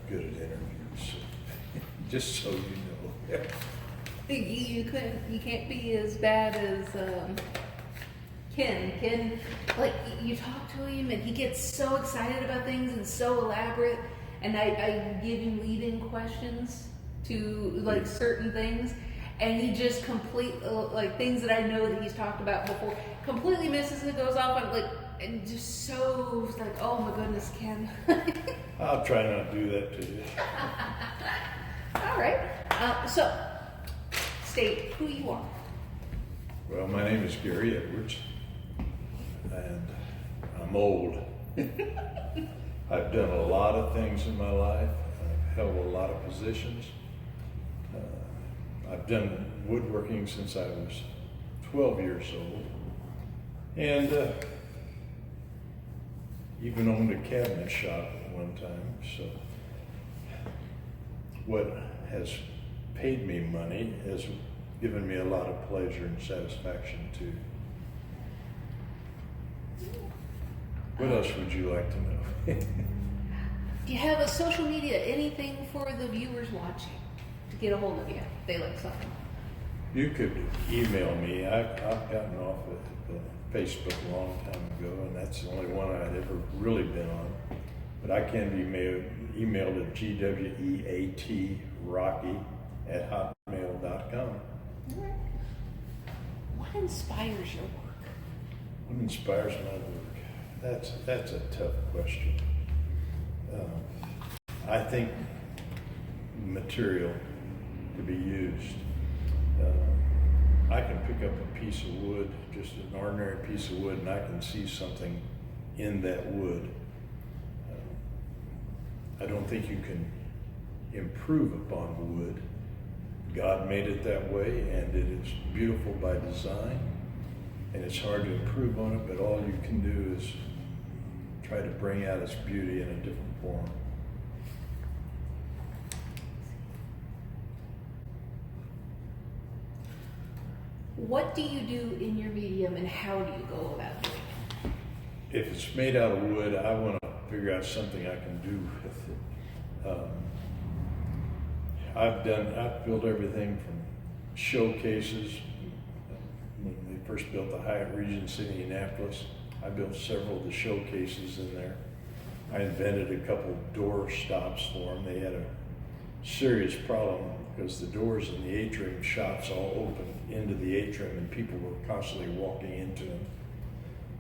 good at interviews, just so you know. You can't be as bad as Ken. Ken, like you talk to him and he gets so excited about things and so elaborate, and I give him lead-in questions to like certain things, and he just like things that I know that he's talked about before, completely misses it, goes off on like, and just so like, oh my goodness, Ken. I'll try not to do that to you. All right. So, state who you are. Well, my name is Gary Edwards, and I'm old. I've done a lot of things in my life. I've held a lot of positions. I've done woodworking since I was 12 years old, and even owned a cabinet shop at one time. So what has paid me money has given me a lot of pleasure and satisfaction too. What else would you like to know? Do you have a social media, anything for the viewers watching to get a hold of you if they like something? You could email me. I've gotten off of Facebook a long time ago, and that's the only one I'd ever really been on. But I can be emailed at gweatrocky@hotmail.com. What inspires your work? What inspires my work? That's a tough question. I think material to be used. I can pick up a piece of wood, just an ordinary piece of wood, and I can see something in that wood. I don't think you can improve upon wood. God made it that way, and it is beautiful by design, and it's hard to improve on it, but all you can do is try to bring out its beauty in a different form. What do you do in your medium, and how do you go about doing it? If it's made out of wood, I want to figure out something I can do with it. I've built everything from showcases. When they first built the Hyatt Regency in Indianapolis, I built several of the showcases in there. I invented a couple door stops for them. They had a serious problem because the doors in the atrium shops all opened into the atrium and people were constantly walking into them.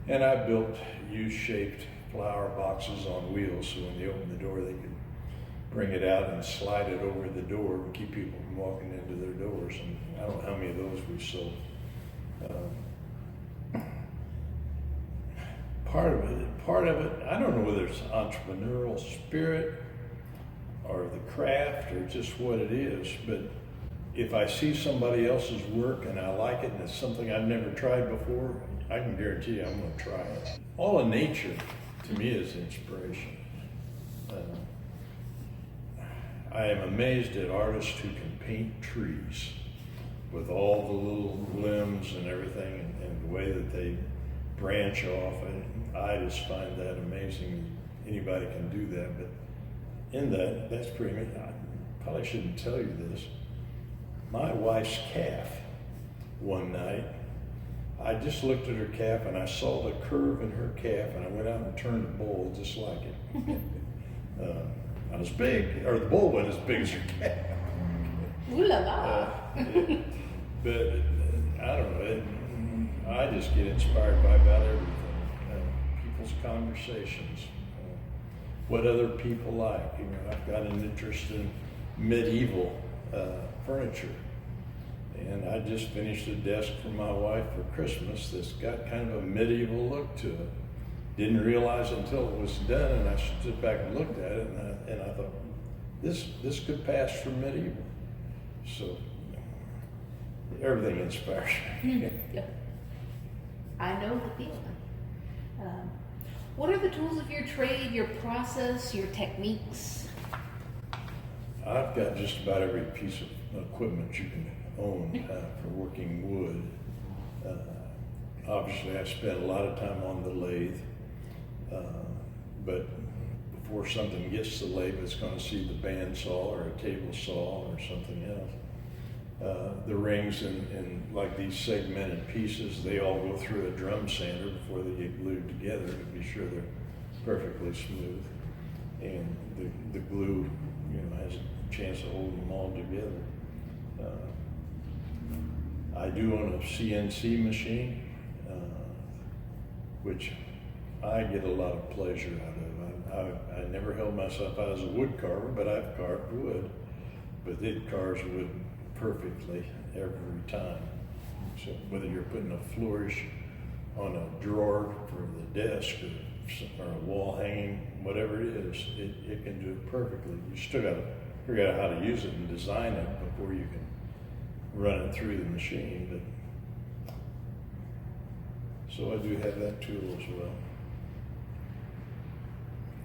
And I built U-shaped flower boxes on wheels, so when they opened the door they could bring it out and slide it over the door and keep people from walking into their doors. And I don't know how many of those we sold. Part of it, I don't know whether it's entrepreneurial spirit or the craft or just what it is, but if I see somebody else's work and I like it and it's something I've never tried before, I can guarantee you I'm going to try it. All of nature to me is inspiration. I am amazed at artists who can paint trees with all the little limbs and everything, and the way that they branch off. And I just find that amazing. Anybody can do that, but in that's pretty amazing. I probably shouldn't tell you this. My wife's calf, one night, I just looked at her calf and I saw the curve in her calf, and I went out and turned a bull just like it. I was big, or the bull went as big as her calf. Ooh la la. But I don't know, I just get inspired by about everything. People's conversations, what other people like. You know, I've got an interest in medieval furniture. And I just finished a desk for my wife for Christmas that's got kind of a medieval look to it. Didn't realize until it was done, and I stood back and looked at it, and I thought, this could pass for medieval. So everything inspires me. Yeah. I know the feeling. What are the tools of your trade, your process, your techniques? I've got just about every piece of equipment you can own for working wood. Obviously, I spent a lot of time on the lathe, but before before something gets to lathe, it's going to see the bandsaw or a table saw or something else. The rings in like these segmented pieces, they all go through a drum sander before they get glued together to be sure they're perfectly smooth. And the glue, has a chance of holding them all together. I do own a CNC machine, which I get a lot of pleasure out of. I never held myself out as a wood carver, but I've carved wood. But it carves wood perfectly every time. So whether you're putting a flourish on a drawer for the desk or a wall hanging, whatever it is, it can do it perfectly. You still got to figure out how to use it and design it before you can run it through the machine. But so I do have that tool as well.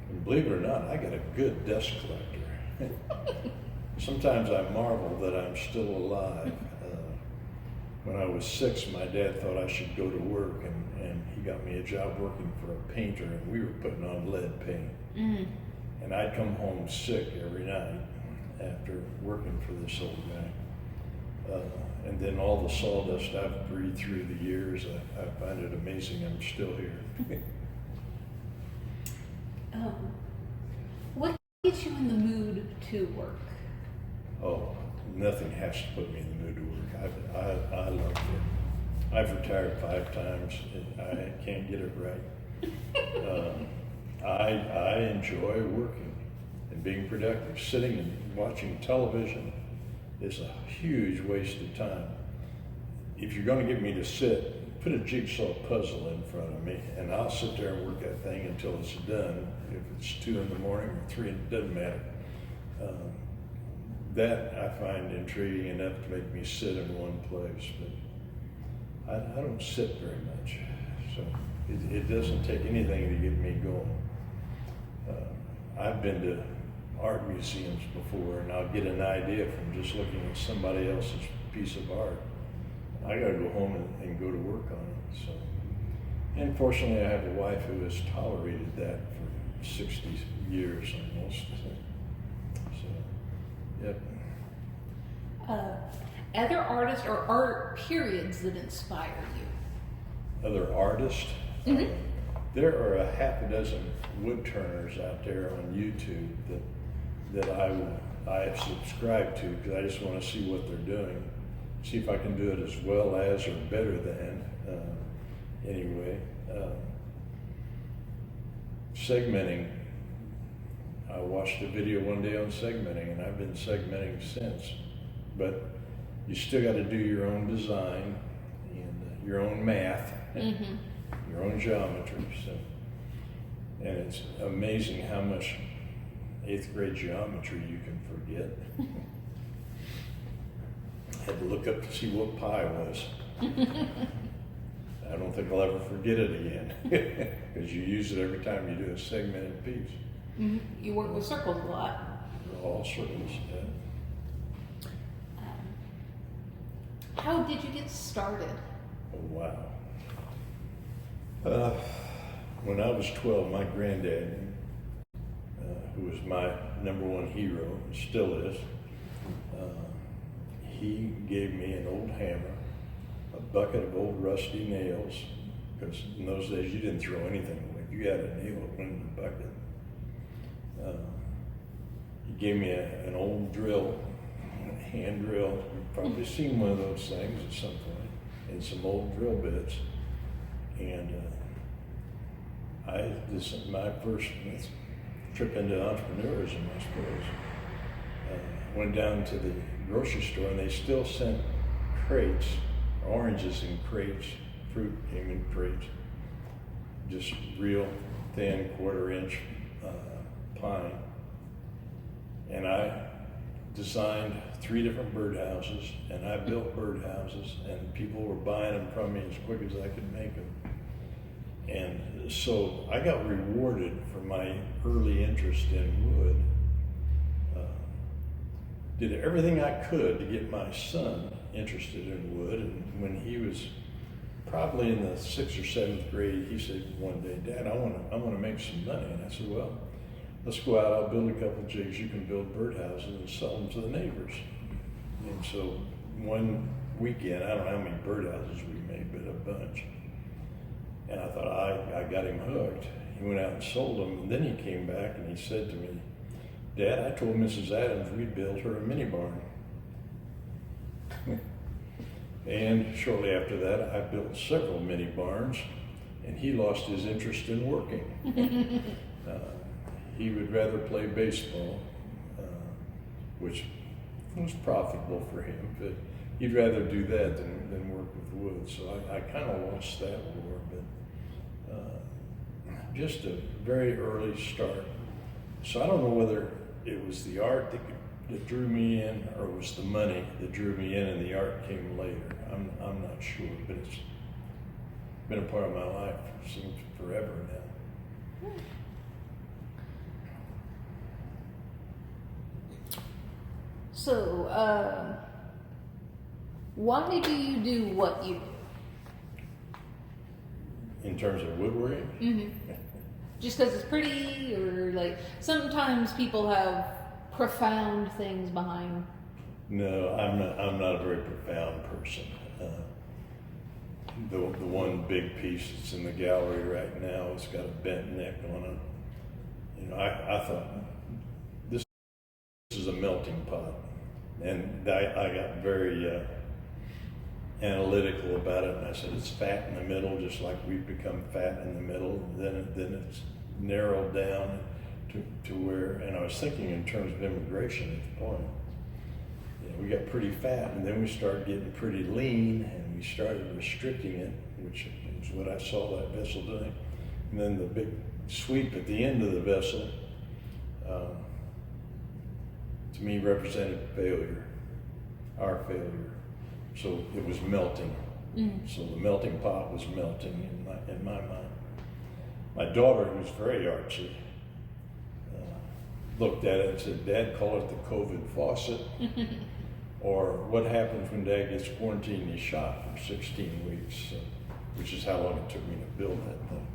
And believe it or not, I got a good dust collector. Sometimes I marvel that I'm still alive. When I was 6, my dad thought I should go to work, and he got me a job working for a painter, and we were putting on lead paint. Mm. And I'd come home sick every night after working for this old guy. And then all the sawdust I've breathed through the years, I find it amazing I'm still here. What gets you in the mood to work? Oh, nothing has to put me in the mood to work. I love it. I've retired 5 times and I can't get it right. I enjoy working and being productive. Sitting and watching television is a huge waste of time. If you're going to get me to sit, put a jigsaw puzzle in front of me and I'll sit there and work that thing until it's done. If it's 2 in the morning or 3, it doesn't matter. That I find intriguing enough to make me sit in one place, but I don't sit very much, so it doesn't take anything to get me going. I've been to art museums before, and I'll get an idea from just looking at somebody else's piece of art. I gotta go home and go to work on it. So, and fortunately, I have a wife who has tolerated that for 60 years almost. Yep. Other artists or art periods that inspire you? Other artists? Mm-hmm. There are a half a dozen wood turners out there on YouTube that I have subscribed to because I just want to see what they're doing, see if I can do it as well as or better than. Anyway, segmenting. I watched a video one day on segmenting, and I've been segmenting since. But you still got to do your own design and your own math, mm-hmm. your own geometry. So, and it's amazing how much 8th grade geometry you can forget. Had to look up to see what pi was. I don't think I'll ever forget it again because you use it every time you do a segmented piece. Mm-hmm. You work with circles a lot. All circles, yeah. How did you get started? Oh, wow. When I was 12, my granddad, who was my #1 hero, still is, he gave me an old hammer, a bucket of old rusty nails, because in those days you didn't throw anything away. If you had a nail, it went in the bucket. He gave me an old drill, a hand drill. You've probably seen one of those things at some point, and some old drill bits. And this is my first trip into entrepreneurism, I suppose. Went down to the grocery store, and they still sent crates, oranges in crates, fruit came in crates, just real thin 1/4 inch pine. And I designed 3 different birdhouses, and I built birdhouses, and people were buying them from me as quick as I could make them. And so I got rewarded for my early interest in wood. Did everything I could to get my son interested in wood, and when he was probably in the 6th or 7th grade, he said one day, "Dad, I want to make some money." And I said, "Well, let's go out, I'll build a couple jigs, you can build birdhouses and sell them to the neighbors. And so one weekend, I don't know how many birdhouses we made, but a bunch. And I thought, I got him hooked. He went out and sold them, and then he came back and he said to me, Dad, I told Mrs. Adams we'd build her a mini barn. And shortly after that, I built several mini barns, and he lost his interest in working. He would rather play baseball, which was profitable for him, but he'd rather do that than work with wood. So I kind of lost that war, but just a very early start. So I don't know whether it was the art that drew me in, or it was the money that drew me in, and the art came later. I'm not sure, but it's been a part of my life. It seems forever now. So, why do you do what you do? In terms of woodworking? Mm-hmm. Just because it's pretty, or like sometimes people have profound things behind. No, I'm not a very profound person. The one big piece that's in the gallery right now, it's got a bent neck on it. You know, I thought this is a melting pot, and I got very analytical about it, and I said it's fat in the middle, just like we've become fat in the middle. Then it's narrowed down to where, and I was thinking in terms of immigration at the point. You know, we got pretty fat, and then we started getting pretty lean, and we started restricting it, which is what I saw that vessel doing. And then the big sweep at the end of the vessel, to me, represented failure, our failure. So it was melting. Mm. So the melting pot was melting in my mind. My daughter, who's very artsy, looked at it and said, Dad, call it the COVID faucet. Or what happens when Dad gets quarantined and he's shot for 16 weeks, which is how long it took me to build that thing.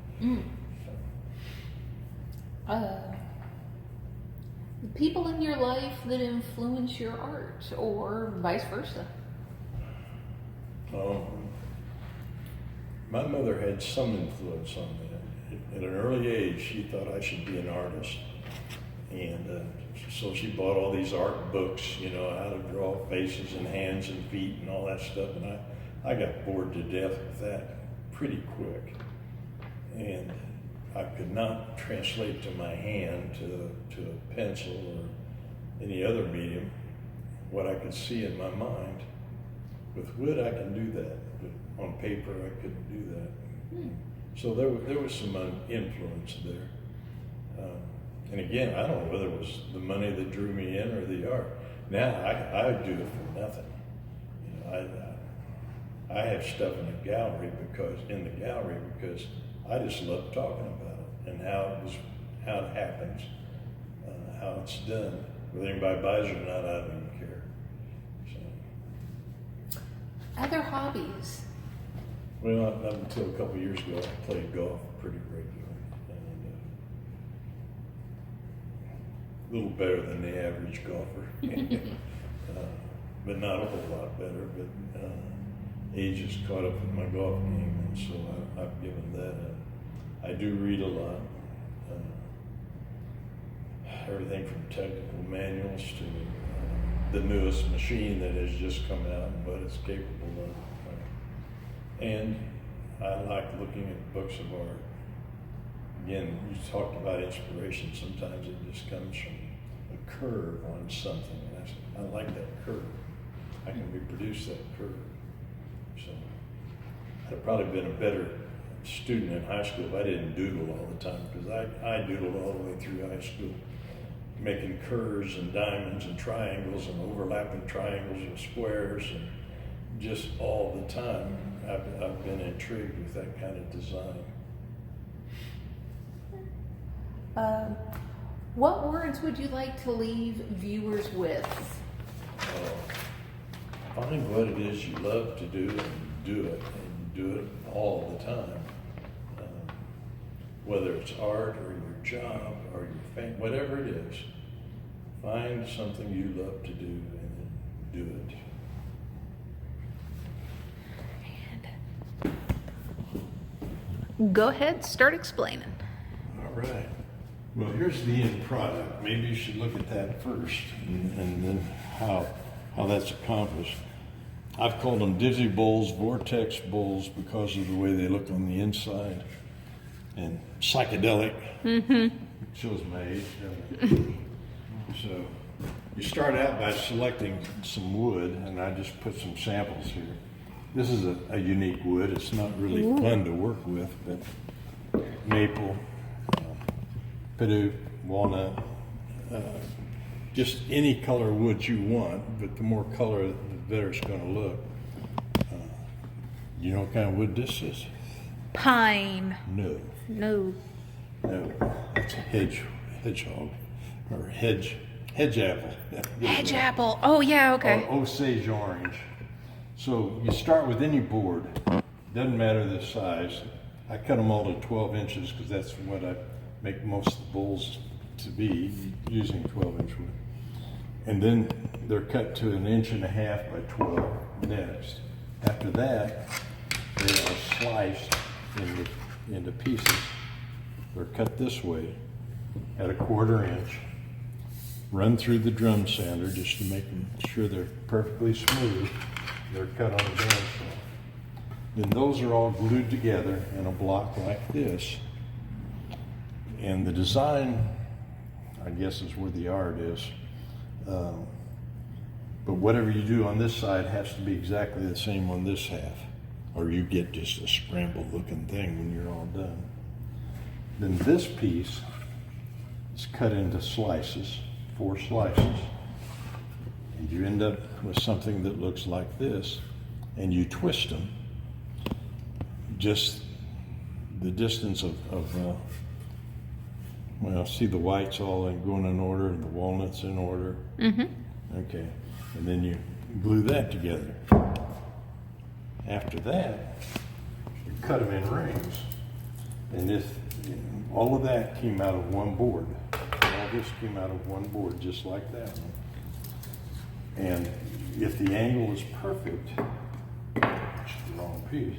The people in your life that influence your art, or vice versa? My mother had some influence on me. At an early age, she thought I should be an artist. And so she bought all these art books, you know, how to draw faces and hands and feet and all that stuff. And I got bored to death with that pretty quick. And I could not translate to my hand, to a pencil or any other medium, what I could see in my mind. With wood, I can do that, but on paper, I couldn't do that. So there was some influence there. And again, I don't know whether it was the money that drew me in or the art. Now I do it for nothing. You know, I have stuff in the gallery because I just love talking about it and how it happens, how it's done. Whether anybody buys it or not, I don't even care. So. Other hobbies? Well, not until a couple of years ago, I played golf pretty regularly. A little better than the average golfer, but not a whole lot better. But age has caught up with my golf game, and so I've given that up. I do read a lot, everything from technical manuals to the newest machine that has just come out and what it's capable of. And I like looking at books of art. Again, you talked about inspiration. Sometimes it just comes from a curve on something. And I like that curve. I can reproduce that curve. So I'd have probably been a better student in high school if I didn't doodle all the time, because I doodled all the way through high school, making curves and diamonds and triangles and overlapping triangles and squares, and just all the time. I've been intrigued with that kind of design. What words would you like to leave viewers with? Find what it is you love to do and do it all the time. whether it's art or your job or your family, whatever it is, find something you love to do and then do it. Go ahead, start explaining. All right. Well, here's the end product. Maybe you should look at that first and then how that's accomplished. I've called them Dizzy Bowls, Vortex Bowls, because of the way they look on the inside. And psychedelic. Shows my age, doesn't it? So you start out by selecting some wood, and I just put some samples here. This is a unique wood. It's not really fun to work with, but maple, pidot, walnut, just any color wood you want, but the more color, the better it's going to look. You know what kind of wood this is? Pine. No. No. It's a hedgehog, or hedge apple. Hedge apple. Oh, yeah, okay. Or Osage orange. So you start with any board. Doesn't matter the size. I cut them all to 12 inches because that's what I make most of the bowls to be, using 12-inch wood. And then they're cut to 1.5 inches by 12 next. After that, they are sliced into pieces. They're cut this way at 1/4 inch. Run through the drum sander just to make them sure they're perfectly smooth. They're cut on a bandsaw. Then those are all glued together in a block like this. And the design, I guess, is where the art is. But whatever you do on this side has to be exactly the same on this half, or you get just a scrambled looking thing when you're all done. Then this piece is cut into slices, 4 slices. And you end up with something that looks like this, and you twist them just the distance of well, see the whites all going in order and the walnuts in order. Okay, and then you glue that together. After that, you cut them in rings, and this, all of that came out of one board. All this came out of one board, just like that one. And if the angle is perfect, it's the wrong piece,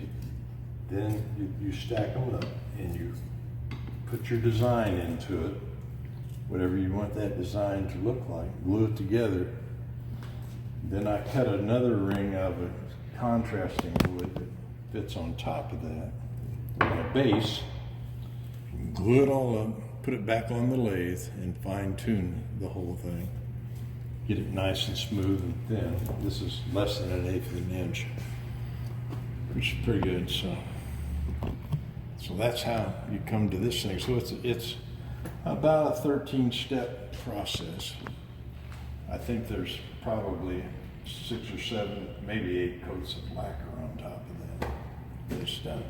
then you stack them up and you put your design into it, whatever you want that design to look like, glue it together. Then I cut another ring out of a contrasting wood that fits on top of that. On a base, glue it all up, put it back on the lathe, and fine tune the whole thing. Get it nice and smooth and thin. This is less than 1/8 of an inch, which is pretty good. So that's how you come to this thing. So it's about a 13-step process. I think there's probably 6 or 7, maybe 8 coats of lacquer on top of that. It's done.